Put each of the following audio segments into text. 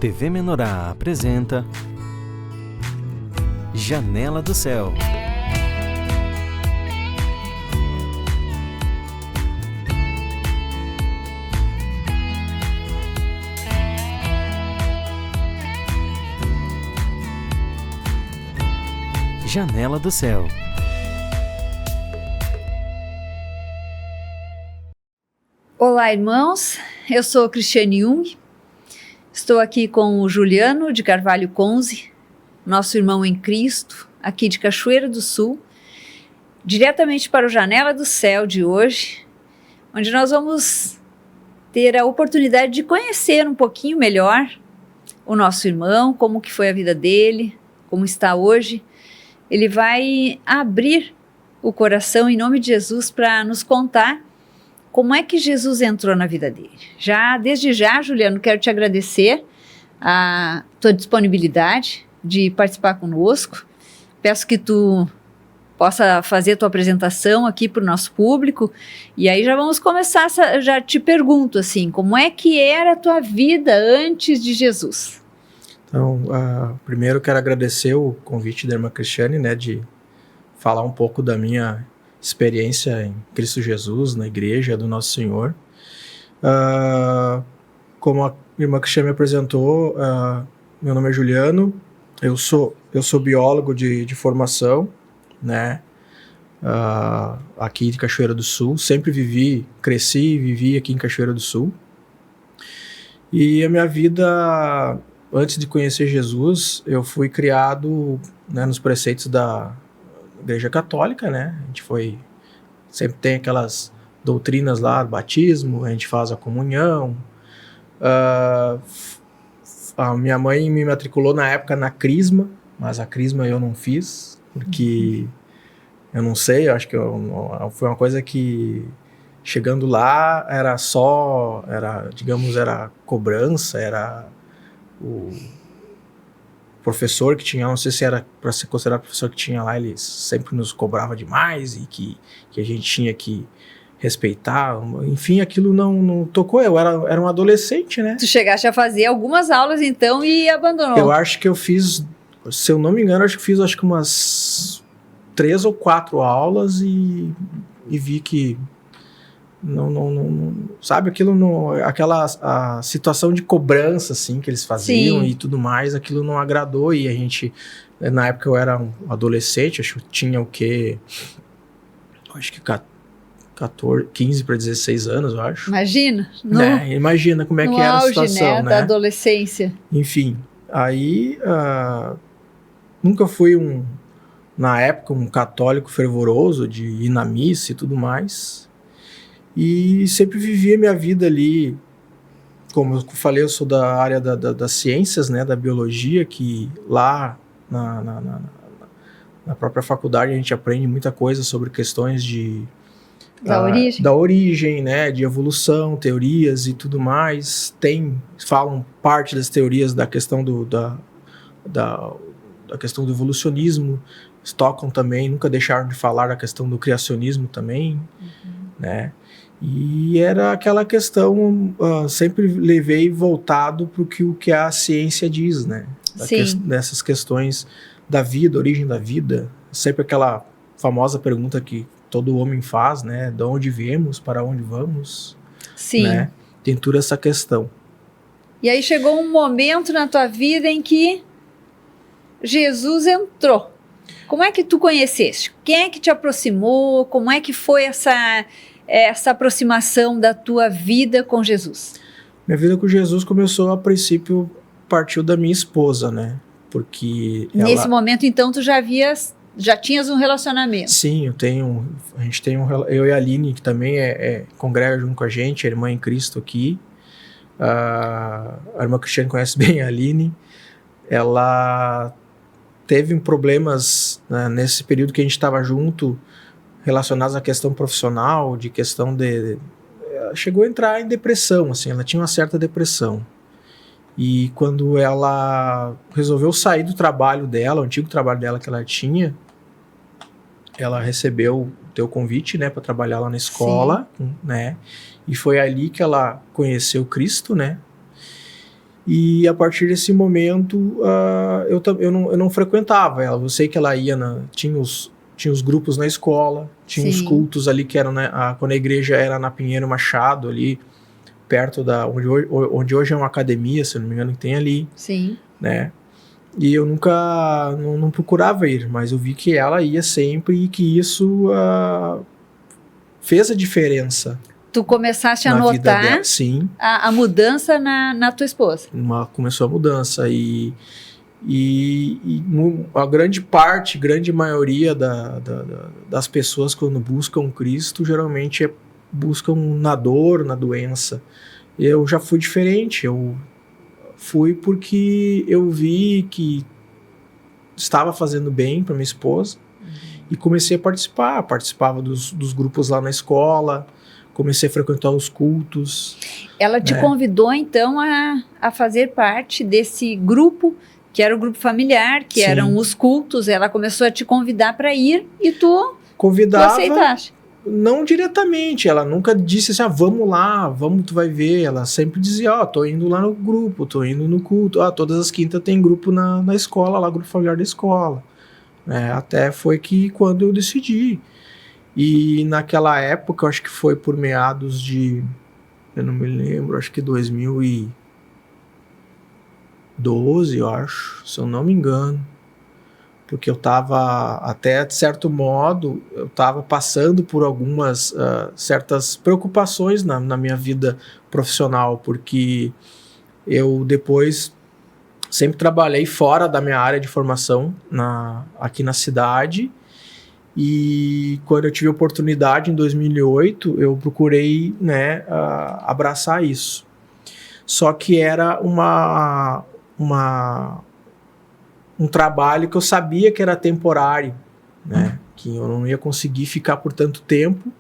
TV Menorá apresenta Janela do Céu. Janela do Céu. Olá, irmãos. Eu sou Cristiane Jung. Estou aqui com o Juliano de Carvalho Conze, nosso irmão em Cristo, aqui de Cachoeira do Sul, diretamente para o Janela do Céu de hoje, onde nós vamos ter a oportunidade de conhecer um pouquinho melhor o nosso irmão, como que foi a vida dele, como está hoje. Ele vai abrir o coração em nome de Jesus para nos contar como é que Jesus entrou na vida dele. Desde já, Juliano, quero te agradecer a tua disponibilidade de participar conosco. Peço que tu possa fazer a tua apresentação aqui para o nosso público. E aí já vamos começar, já te pergunto assim, como é que era a tua vida antes de Jesus? Então, primeiro quero agradecer o convite da irmã Cristiane, né, de falar um pouco da minha experiência em Cristo Jesus, na igreja do Nosso Senhor. Como a irmã Cristiane me apresentou, meu nome é Juliano, eu sou biólogo de formação, né, aqui de Cachoeira do Sul, sempre cresci e vivi aqui em Cachoeira do Sul. E a minha vida, antes de conhecer Jesus, eu fui criado, né, nos preceitos da Igreja Católica, né? A gente sempre tem aquelas doutrinas lá, batismo, a gente faz a comunhão. A minha mãe me matriculou na época na Crisma, mas a Crisma eu não fiz, porque eu não sei, eu acho que foi uma coisa que chegando lá era cobrança, era o professor que tinha, não sei se era para ser considerado professor que tinha lá, ele sempre nos cobrava demais e que a gente tinha que respeitar, enfim, aquilo não tocou, eu era um adolescente, né? Tu chegaste a fazer algumas aulas então e abandonou? Eu acho que eu fiz, se eu não me engano, acho que umas 3 ou 4 aulas e vi que não, sabe, aquela situação de cobrança, assim, que eles faziam. Sim. E tudo mais, aquilo não agradou, e a gente, na época eu era um adolescente, acho que tinha o quê? Acho que 15 para 16 anos, eu acho. Imagina. Imagina como é que era auge, a situação, né? Da adolescência. Enfim, aí nunca fui na época, um católico fervoroso de ir na missa e tudo mais. E sempre vivi a minha vida ali, como eu falei, eu sou da área das ciências, né, da biologia, que lá na própria faculdade a gente aprende muita coisa sobre questões da origem, né, de evolução, teorias e tudo mais. Falam parte das teorias da questão da questão do evolucionismo, tocam também, nunca deixaram de falar da questão do criacionismo também, né. E era aquela questão, sempre levei voltado para o que a ciência diz, né? Dessas questões da vida, origem da vida. Sempre aquela famosa pergunta que todo homem faz, né? De onde viemos, para onde vamos? Sim. Né? Tem toda essa questão. E aí chegou um momento na tua vida em que Jesus entrou. Como é que tu conheceste? Quem é que te aproximou? Como é que foi essa aproximação da tua vida com Jesus? Minha vida com Jesus começou, a princípio, partiu da minha esposa, né? Porque nesse momento, então, tu já tinhas um relacionamento? Sim, eu e a Aline, que também congrega junto com a gente, a irmã em Cristo aqui. A irmã Cristiane conhece bem a Aline. Ela teve problemas, né, nesse período que a gente estava junto, relacionados à questão profissional, de questão chegou a entrar em depressão, assim, ela tinha uma certa depressão. E quando ela resolveu sair do trabalho dela, o antigo trabalho dela que ela tinha, ela recebeu o teu convite, né, para trabalhar lá na escola, né, e foi ali que ela conheceu Cristo, né. E a partir desse momento, eu não frequentava ela. Eu sei que ela ia tinha os grupos na escola, tinha os cultos ali que eram, né, quando a igreja era na Pinheiro Machado, ali perto onde hoje é uma academia, se eu não me engano, que tem ali. Sim. Né? E eu nunca, não procurava ir, mas eu vi que ela ia sempre e que isso fez a diferença. Tu começaste a notar sim, a mudança na tua esposa. Começou a mudança e a grande maioria das pessoas quando buscam Cristo geralmente buscam na dor, na doença. Eu já fui diferente, eu fui porque eu vi que estava fazendo bem para minha esposa e comecei a participava dos grupos lá na escola, comecei a frequentar os cultos. Ela te convidou então a fazer parte desse grupo, que era o grupo familiar, que Sim. eram os cultos. Ela começou a te convidar para ir e tu aceitaste. Não diretamente, ela nunca disse assim, vamos lá, tu vai ver. Ela sempre dizia, tô indo lá no grupo, tô indo no culto. Todas as quintas tem grupo na escola, lá, grupo familiar da escola. Até foi que quando eu decidi. E naquela época, eu acho que foi por meados de, eu não me lembro, acho que 2012, eu acho, se eu não me engano. Porque eu estava, até de certo modo, eu estava passando por algumas certas preocupações na minha vida profissional, porque eu depois sempre trabalhei fora da minha área de formação aqui na cidade, e quando eu tive a oportunidade em 2008, eu procurei, né, abraçar isso. Só que era um trabalho que eu sabia que era temporário, né? Que eu não ia conseguir ficar por tanto tempo,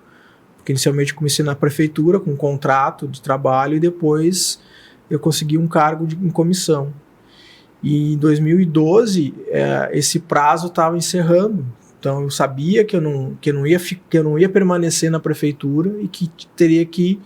porque inicialmente comecei na prefeitura com um contrato de trabalho e depois eu consegui um cargo em comissão. E em 2012 esse prazo estava encerrando, então eu sabia que eu não ia permanecer na prefeitura e que teria que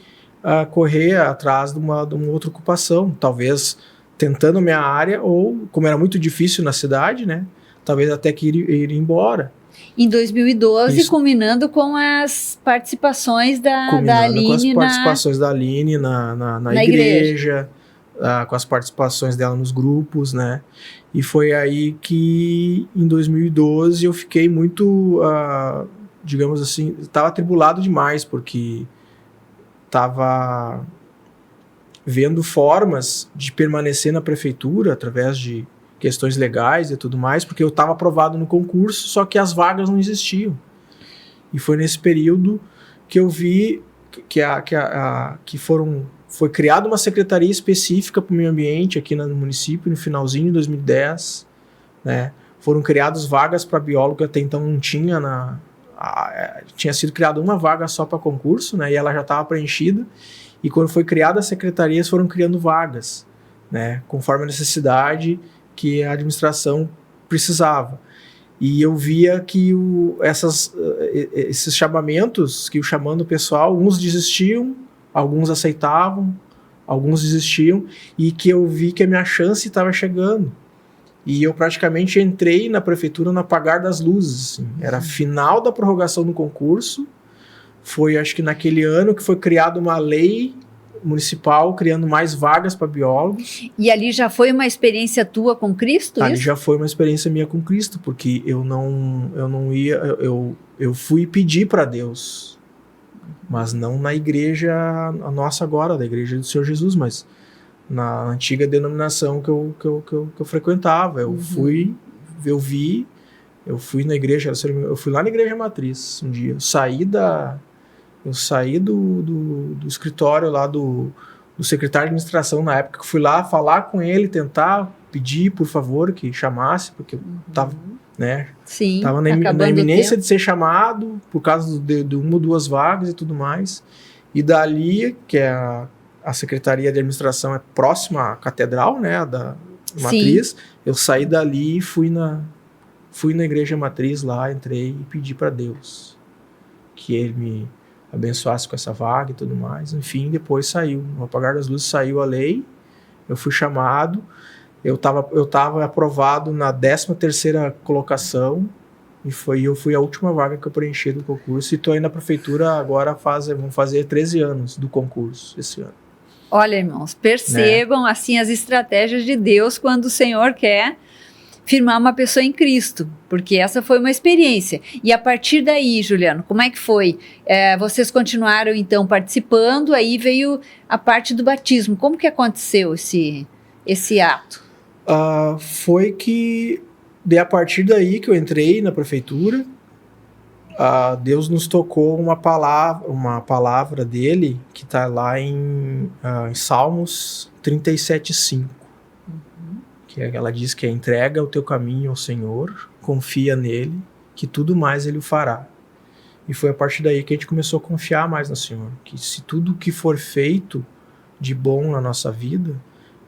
correr atrás de uma outra ocupação, talvez tentando a minha área, ou, como era muito difícil na cidade, né, talvez até que ir embora. Em 2012, culminando com as participações da Aline. Com as participações da Aline na igreja, com as participações dela nos grupos, né, e foi aí que, em 2012, eu fiquei muito, digamos assim, estava atribulado demais, porque estava vendo formas de permanecer na prefeitura através de questões legais e tudo mais, porque eu estava aprovado no concurso, só que as vagas não existiam. E foi nesse período que eu vi foi criada uma secretaria específica para o meio ambiente aqui no município, no finalzinho de 2010, né? Foram criadas vagas para biólogo que até então não tinha tinha sido criada uma vaga só para concurso, né? E ela já estava preenchida. E quando foi criada a secretaria, foram criando vagas, né, conforme a necessidade que a administração precisava. E eu via que esses chamamentos, que eu chamando o pessoal, uns desistiam, alguns aceitavam, alguns desistiam, e que eu vi que a minha chance estava chegando. E eu praticamente entrei na prefeitura no apagar das luzes. Assim. Era final da prorrogação do concurso. Foi, acho que naquele ano que foi criada uma lei municipal criando mais vagas para biólogos. E ali já foi uma experiência tua com Cristo? Ali já foi uma experiência minha com Cristo, porque eu fui pedir para Deus, mas não na igreja a nossa agora, da igreja do Senhor Jesus, mas na antiga denominação que eu frequentava. Eu fui na igreja, eu fui lá na igreja matriz um dia, eu saí do escritório lá do secretário de administração na época, que fui lá falar com ele, tentar pedir, por favor, que chamasse, porque eu tava, né? Sim, tava na iminência de ser chamado por causa de uma ou duas vagas e tudo mais. E dali, que é a secretaria de administração é próxima à catedral, né, da matriz, sim, eu saí dali e fui na igreja matriz lá, entrei e pedi para Deus que ele me abençoasse com essa vaga e tudo mais. Enfim, depois saiu, no apagar das luzes saiu a lei, Eu fui chamado, eu tava aprovado na 13ª colocação, eu fui a última vaga que eu preenchi do concurso, e estou aí na prefeitura agora, vão fazer 13 anos do concurso esse ano. Olha, irmãos, percebam assim as estratégias de Deus quando o Senhor quer firmar uma pessoa em Cristo, porque essa foi uma experiência. E a partir daí, Juliano, como é que foi? Vocês continuaram então participando, aí veio a parte do batismo. Como que aconteceu esse ato? Foi que a partir daí que eu entrei na prefeitura, Deus nos tocou uma palavra dele que está lá em Salmos 37:5. Que ela diz que entrega o teu caminho ao Senhor, confia nele, que tudo mais ele o fará. E foi a partir daí que a gente começou a confiar mais no Senhor, que se tudo que for feito de bom na nossa vida,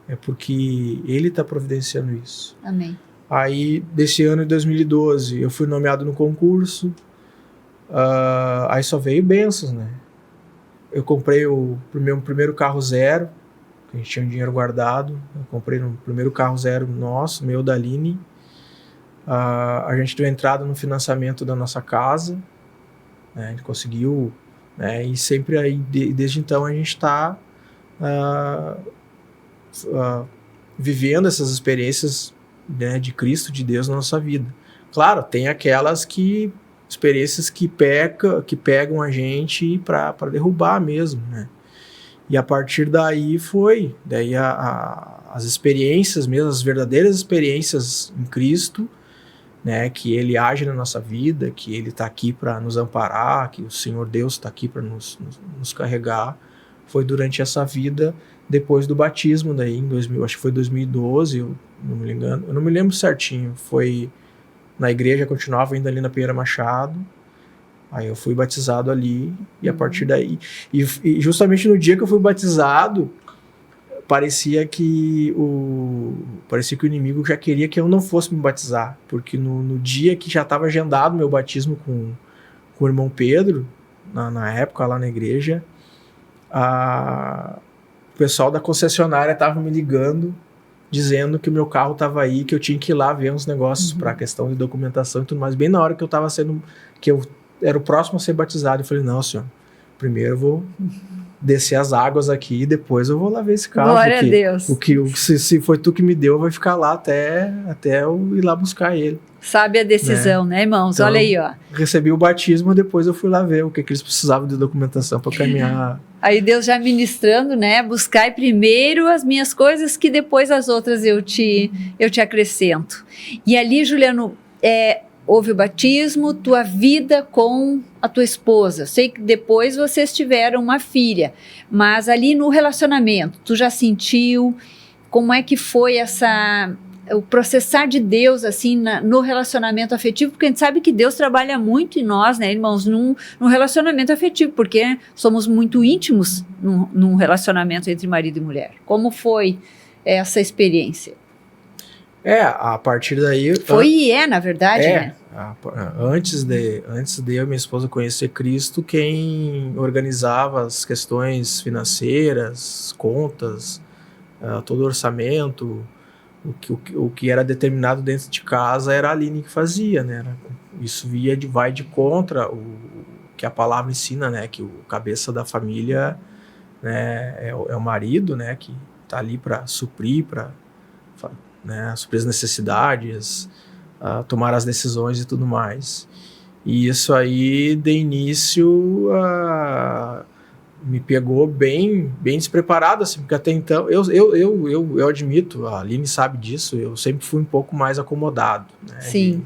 é porque ele está providenciando isso. Amém. Aí, desse ano de 2012, eu fui nomeado no concurso, aí só veio bênçãos, né? Eu comprei o meu primeiro carro zero, a gente tinha um dinheiro guardado, eu comprei no primeiro carro zero nosso, meu, da Aline. A gente deu entrada no financiamento da nossa casa, né, a gente conseguiu, né, e sempre aí, desde então, a gente está vivendo essas experiências, né, de Cristo, de Deus na nossa vida. Claro, tem aquelas experiências que pegam a gente para derrubar mesmo, né? E a partir daí as experiências mesmo, as verdadeiras experiências em Cristo, né, que ele age na nossa vida, que ele está aqui para nos amparar, que o Senhor Deus está aqui para nos carregar, foi durante essa vida, depois do batismo, daí acho que foi 2012, eu não me engano, eu não me lembro certinho, foi na igreja, continuava ainda ali na Pinheiro Machado. Aí eu fui batizado ali, e a partir daí... E justamente no dia que eu fui batizado, parecia que o inimigo já queria que eu não fosse me batizar. Porque no dia que já estava agendado meu batismo com o irmão Pedro, na época lá na igreja, o pessoal da concessionária estava me ligando, dizendo que o meu carro estava aí, que eu tinha que ir lá ver uns negócios para a questão de documentação e tudo mais. Bem na hora que eu estava que eu era o próximo a ser batizado. Eu falei, não, senhor, primeiro eu vou descer as águas aqui e depois eu vou lá ver esse carro. Glória a Deus. Se foi tu que me deu, vai ficar lá até eu ir lá buscar ele. Sabe a decisão, né, irmãos? Então, olha aí, ó. Recebi o batismo, depois eu fui lá ver o que eles precisavam de documentação para caminhar. Aí Deus já ministrando, né? Buscai primeiro as minhas coisas, que depois as outras eu te acrescento. E ali, Juliano, houve o batismo, tua vida com a tua esposa. Sei que depois vocês tiveram uma filha, mas ali no relacionamento, tu já sentiu como é que foi o processar de Deus assim no relacionamento afetivo? Porque a gente sabe que Deus trabalha muito em nós, né, irmãos, num relacionamento afetivo, porque somos muito íntimos num relacionamento entre marido e mulher. Como foi essa experiência? A partir daí... Na verdade, né? Antes de eu e minha esposa conhecer Cristo, quem organizava as questões financeiras, contas, todo o orçamento, o que era determinado dentro de casa era a Aline que fazia, né? Isso vai de contra o que a palavra ensina, né? Que o cabeça da família, né, é o marido, né? Que está ali para suprir, né, suprir as necessidades, tomar as decisões e tudo mais. E isso aí, de início, me pegou bem despreparado, assim, porque até então, eu admito, a Aline sabe disso, eu sempre fui um pouco mais acomodado, né? Sim.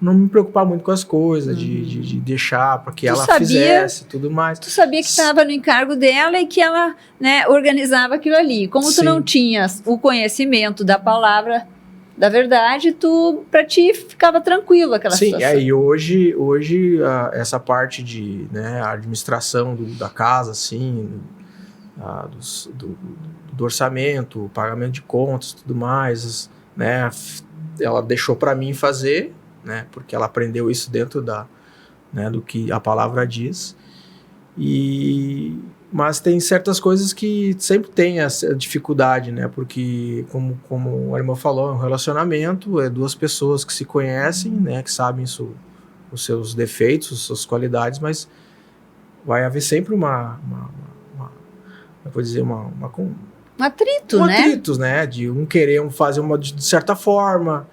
Não me preocupar muito com as coisas, de deixar para que ela fizesse tudo mais. Tu sabia que estava no encargo dela e que ela, né, organizava aquilo ali. Como tu não tinhas o conhecimento da palavra, da verdade, para ti ficava tranquilo aquela situação. Sim, aí hoje essa parte de, né, a administração da casa, assim, do orçamento, o pagamento de contas, tudo mais, né, ela deixou para mim fazer, né, porque ela aprendeu isso dentro do que a palavra diz, e Mas tem certas coisas que sempre tem essa dificuldade, né? Porque, como a irmã falou, é um relacionamento, é duas pessoas que se conhecem, né? Que sabem os seus defeitos, as suas qualidades, mas vai haver sempre eu vou dizer, um atrito, né? Atritos, né? De um querer fazer de certa forma,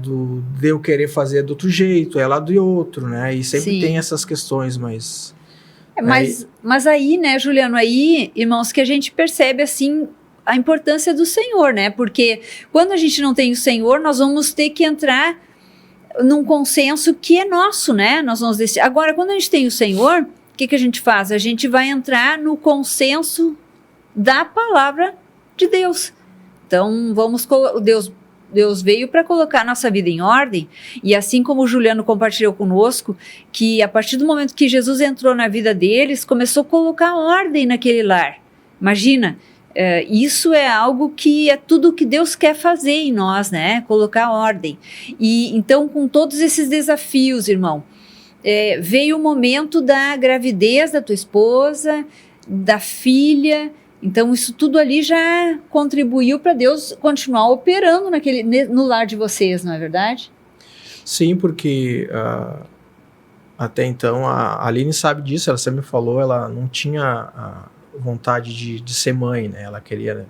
de eu querer fazer do outro jeito, ela do outro, né? E sempre Sim. tem essas questões, mas... Mas aí, né, Juliano, aí, irmãos, que a gente percebe, assim, a importância do Senhor, né? Porque quando a gente não tem o Senhor, nós vamos ter que entrar num consenso que é nosso, né? Nós vamos decidir. Agora, quando a gente tem o Senhor, o que a gente faz? A gente vai entrar no consenso da palavra de Deus. Então, Deus veio para colocar a nossa vida em ordem, e assim como o Juliano compartilhou conosco, que a partir do momento que Jesus entrou na vida deles, começou a colocar ordem naquele lar. Imagina, isso é algo que é tudo que Deus quer fazer em nós, né? Colocar ordem. E então, com todos esses desafios, irmão, veio o momento da gravidez da tua esposa, da filha. Então, isso tudo ali já contribuiu para Deus continuar operando no lar de vocês, não é verdade? Sim, porque até então a Aline sabe disso, ela sempre falou, ela não tinha vontade de ser mãe, né? Ela queria...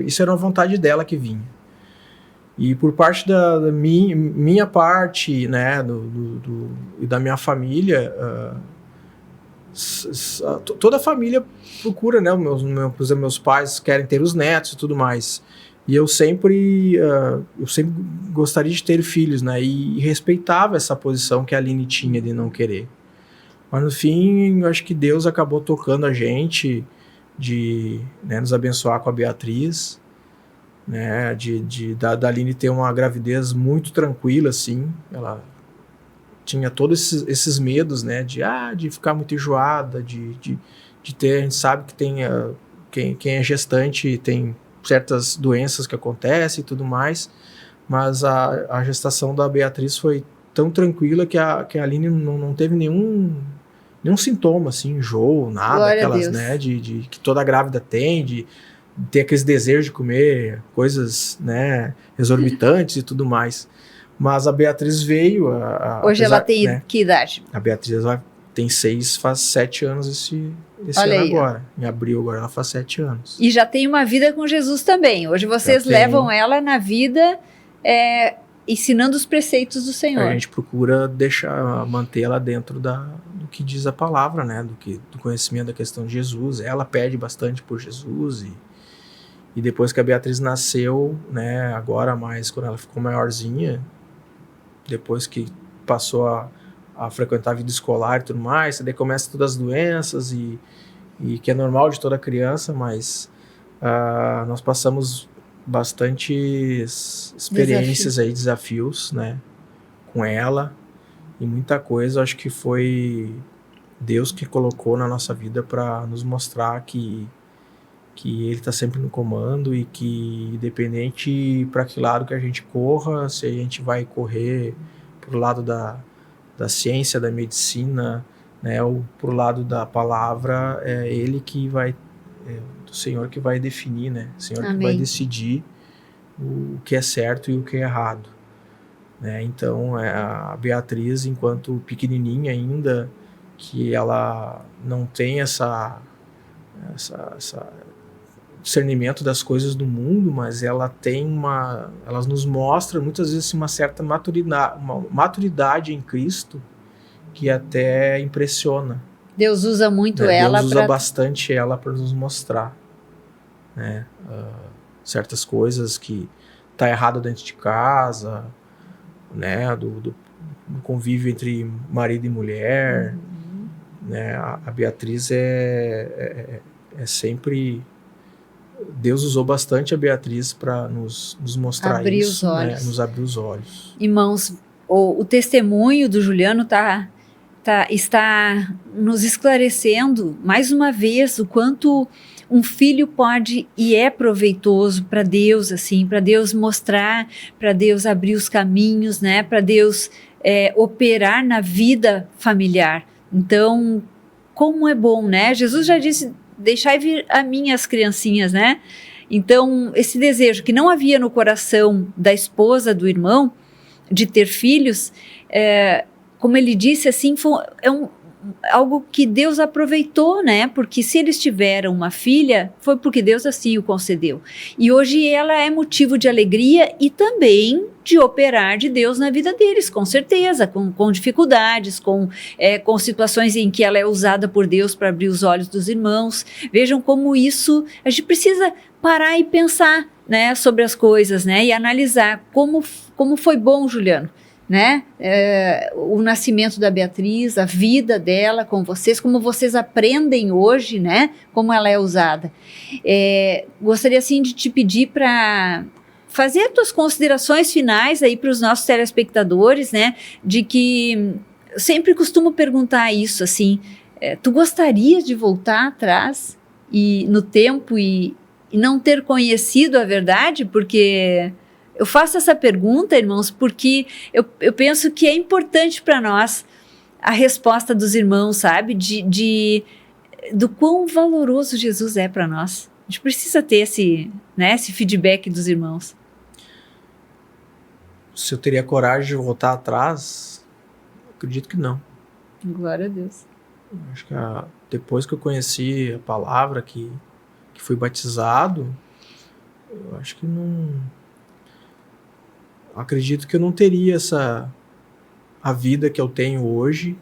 isso era uma vontade dela que vinha. E por parte da minha parte, né, e da minha família... toda a família procura, né? Meus pais querem ter os netos e tudo mais. E eu sempre gostaria de ter filhos, né? E respeitava essa posição que a Aline tinha de não querer. Mas no fim, eu acho que Deus acabou tocando a gente de, né, nos abençoar com a Beatriz, né? Da Aline ter uma gravidez muito tranquila, assim. Ela tinha todos esses medos, né, de ficar muito enjoada, de ter, a gente sabe que tem, quem é gestante tem certas doenças que acontecem e tudo mais, mas a gestação da Beatriz foi tão tranquila que a Aline não teve nenhum sintoma, assim, enjoo, nada, Glória aquelas, né, que toda grávida tem, de ter aqueles desejos de comer coisas, né, exorbitantes e tudo mais. Mas a Beatriz veio... Hoje ela tem, né, que idade? A Beatriz tem 6, faz 7 anos esse Olha ano aí, agora. Em abril agora ela faz 7 anos. E já tem uma vida com Jesus também. Hoje vocês levam ela na vida ensinando os preceitos do Senhor. A gente procura manter ela dentro do que diz a palavra, né? Do conhecimento da questão de Jesus. Ela pede bastante por Jesus e depois que a Beatriz nasceu, né? Agora mais, quando ela ficou maiorzinha... Depois que passou a frequentar a vida escolar e tudo mais, daí começa todas as doenças e que é normal de toda criança, mas nós passamos bastantes experiências aí, desafios, né, com ela, e muita coisa. Acho que foi Deus que colocou na nossa vida para nos mostrar que Ele está sempre no comando e que, independente para que lado que a gente corra, se a gente vai correr pro lado da ciência, da medicina, né, ou pro lado da palavra, é Ele que vai, o Senhor que vai definir, né, o Senhor Amém. Que vai decidir o que é certo e o que é errado, né. Então, a Beatriz, enquanto pequenininha ainda, que ela não tem essa discernimento das coisas do mundo, mas ela nos mostra muitas vezes uma certa maturidade em Cristo que até impressiona. Deus usa muito ela. Deus usa bastante ela para nos mostrar, né, certas coisas que tá errado dentro de casa, né, do convívio entre marido e mulher, né. A Beatriz é sempre... Deus usou bastante a Beatriz para nos mostrar abrir isso, os olhos. Né, nos abrir os olhos. Irmãos, o testemunho do Juliano está nos esclarecendo mais uma vez o quanto um filho pode e é proveitoso para Deus, assim, para Deus mostrar, para Deus abrir os caminhos, né, para Deus operar na vida familiar. Então, como é bom, né? Jesus já disse, deixai vir a mim as criancinhas, né? Então, esse desejo que não havia no coração da esposa do irmão, de ter filhos, como ele disse, assim, algo que Deus aproveitou, né? Porque se eles tiveram uma filha, foi porque Deus assim o concedeu. E hoje ela é motivo de alegria e também de operar de Deus na vida deles, com certeza, com dificuldades, com situações em que ela é usada por Deus para abrir os olhos dos irmãos. Vejam como isso, a gente precisa parar e pensar, né, sobre as coisas, né, e analisar como foi bom, Juliano, né, o nascimento da Beatriz, a vida dela com vocês, como vocês aprendem hoje, né, como ela é usada. Gostaria, assim, de te pedir para fazer as tuas considerações finais aí para os nossos telespectadores, né, de que eu sempre costumo perguntar isso, assim, tu gostarias de voltar atrás no tempo e não ter conhecido a verdade? Porque eu faço essa pergunta, irmãos, porque eu penso que é importante para nós a resposta dos irmãos, sabe? Do quão valoroso Jesus é para nós. A gente precisa ter esse feedback dos irmãos. Se eu teria coragem de voltar atrás, acredito que não. Glória a Deus. Acho que depois que eu conheci a palavra, que fui batizado, eu acho que não... Acredito que eu não teria a vida que eu tenho hoje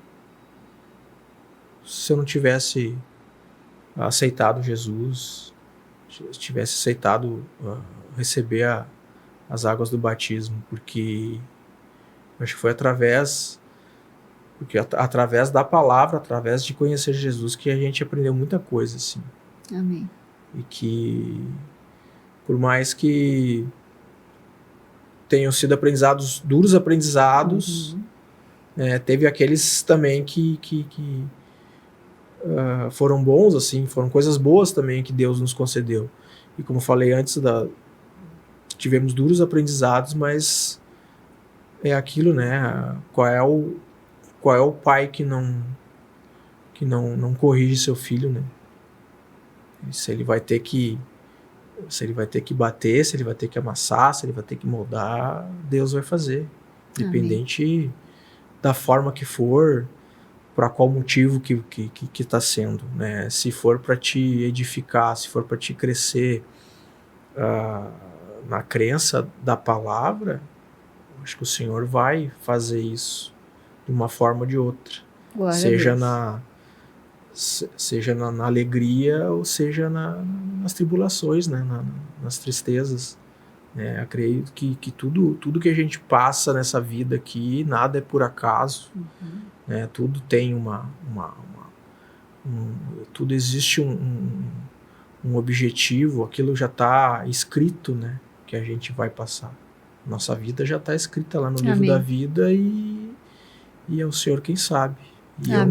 se eu não tivesse aceitado Jesus, se tivesse aceitado receber as águas do batismo, porque acho que foi através da palavra, através de conhecer Jesus, que a gente aprendeu muita coisa, assim. Amém. E que, por mais que tenham sido duros aprendizados, teve aqueles também que foram bons, assim, foram coisas boas também que Deus nos concedeu. E como falei antes, tivemos duros aprendizados, mas é aquilo, né? Qual é o pai que não corrige seu filho, né? Se ele vai ter que bater, se ele vai ter que amassar, se ele vai ter que moldar, Deus vai fazer. Independente da forma que for, para qual motivo que está sendo, né? Se for para te edificar, se for para te crescer na crença da palavra, acho que o Senhor vai fazer isso de uma forma ou de outra. Glória Seja na alegria ou seja nas tribulações, né? Nas tristezas. Acredito que tudo que a gente passa nessa vida aqui, nada é por acaso. Né? Tudo tem tudo existe um objetivo, aquilo já está escrito, né? Que a gente vai passar. Nossa vida já está escrita lá no livro da vida e é o Senhor quem sabe. E eu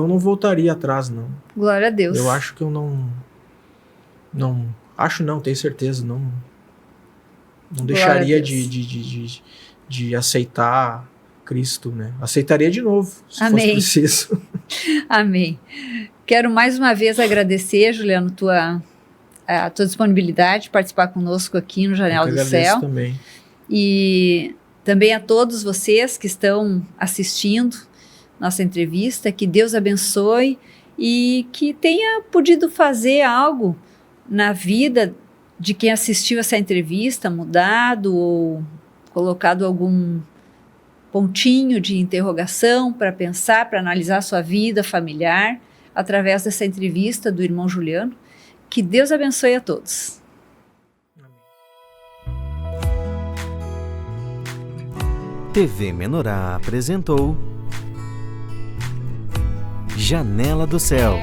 não voltaria atrás, não. Glória a Deus. Eu acho que eu tenho certeza, não deixaria de aceitar Cristo, né? Aceitaria de novo, se fosse preciso. Amém. Quero mais uma vez agradecer, Juliano, a tua disponibilidade de participar conosco aqui no Janela do Céu. Também. E também a todos vocês que estão assistindo nossa entrevista, que Deus abençoe e que tenha podido fazer algo na vida de quem assistiu essa entrevista, mudado ou colocado algum pontinho de interrogação para pensar, para analisar a sua vida familiar, através dessa entrevista do irmão Juliano. Que Deus abençoe a todos. TV Menorá apresentou Janela do Céu.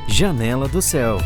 Janela do Céu.